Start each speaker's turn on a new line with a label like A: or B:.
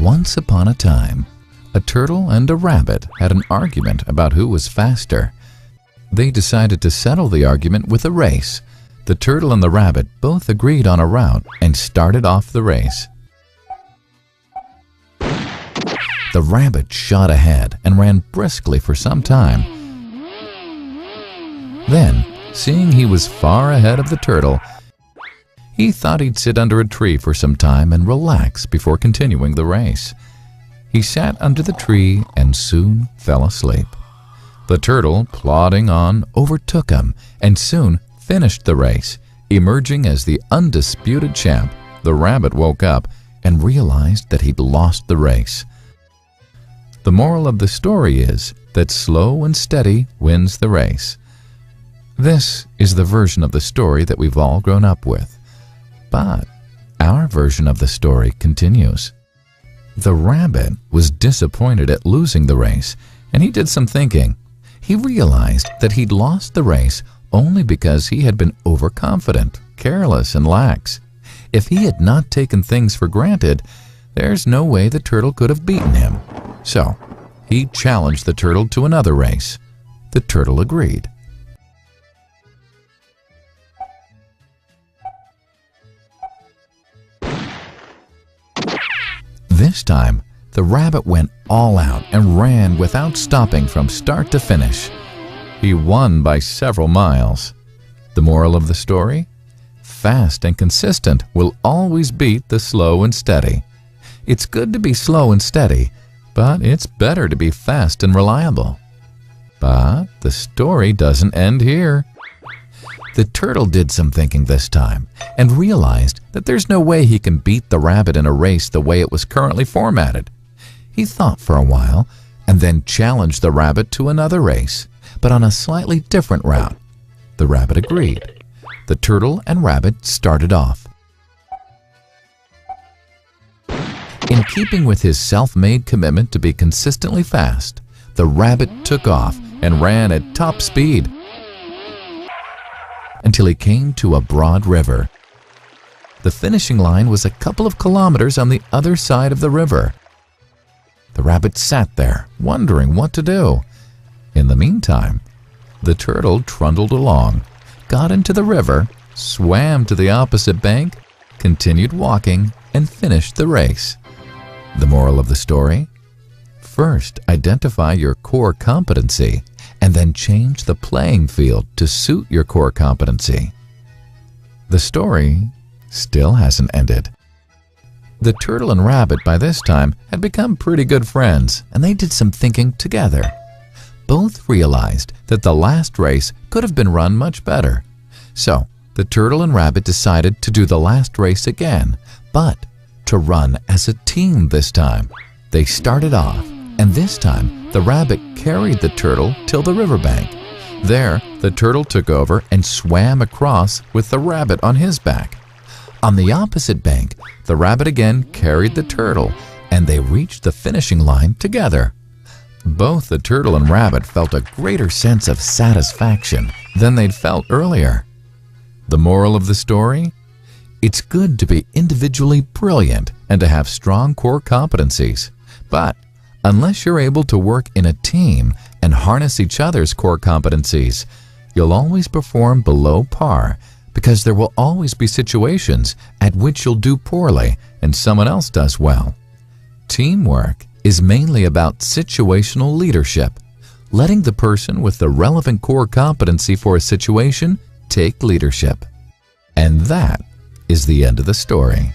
A: Once upon a time, a turtle and a rabbit had an argument about who was faster. They decided to settle the argument with a race. The turtle and the rabbit both agreed on a route and started off the race. The rabbit shot ahead and ran briskly for some time. Then, seeing he was far ahead of the turtle, he thought he'd sit under a tree for some time and relax before continuing the race. He sat under the tree and soon fell asleep. The turtle, plodding on, overtook him and soon finished the race. Emerging as the undisputed champ, the rabbit woke up and realized that he'd lost the race. The moral of the story is that slow and steady wins the race. This is the version of the story that we've all grown up with. But our version of the story continues. The rabbit was disappointed at losing the race, and he did some thinking. He realized that he'd lost the race only because he had been overconfident, careless, and lax. If he had not taken things for granted, there's no way the turtle could have beaten him. So, he challenged the turtle to another race. The turtle agreed. This time, the rabbit went all out and ran without stopping from start to finish. He won by several miles. The moral of the story? Fast and consistent will always beat the slow and steady. It's good to be slow and steady, but it's better to be fast and reliable. But the story doesn't end here. The turtle did some thinking this time and realized that there's no way he can beat the rabbit in a race the way it was currently formatted. He thought for a while and then challenged the rabbit to another race, but on a slightly different route. The rabbit agreed. The turtle and rabbit started off. In keeping with his self-made commitment to be consistently fast, the rabbit took off and ran at top speed until he came to a broad river. The finishing line was a couple of kilometers on the other side of the river. The rabbit sat there, wondering what to do. In the meantime, the turtle trundled along, got into the river, swam to the opposite bank, continued walking, and finished the race. The moral of the story? First, identify your core competency, and then change the playing field to suit your core competency. The story still hasn't ended. The turtle and rabbit by this time had become pretty good friends, and they did some thinking together. Both realized that the last race could have been run much better. So, the turtle and rabbit decided to do the last race again, but to run as a team this time. They started off, and this time the rabbit carried the turtle till the riverbank. There, the turtle took over and swam across with the rabbit on his back. On the opposite bank, the rabbit again carried the turtle, and they reached the finishing line together. Both the turtle and rabbit felt a greater sense of satisfaction than they'd felt earlier. The moral of the story? It's good to be individually brilliant and to have strong core competencies, but unless you're able to work in a team and harness each other's core competencies, you'll always perform below par, because there will always be situations at which you'll do poorly and someone else does well. Teamwork is mainly about situational leadership, letting the person with the relevant core competency for a situation take leadership. And that is the end of the story.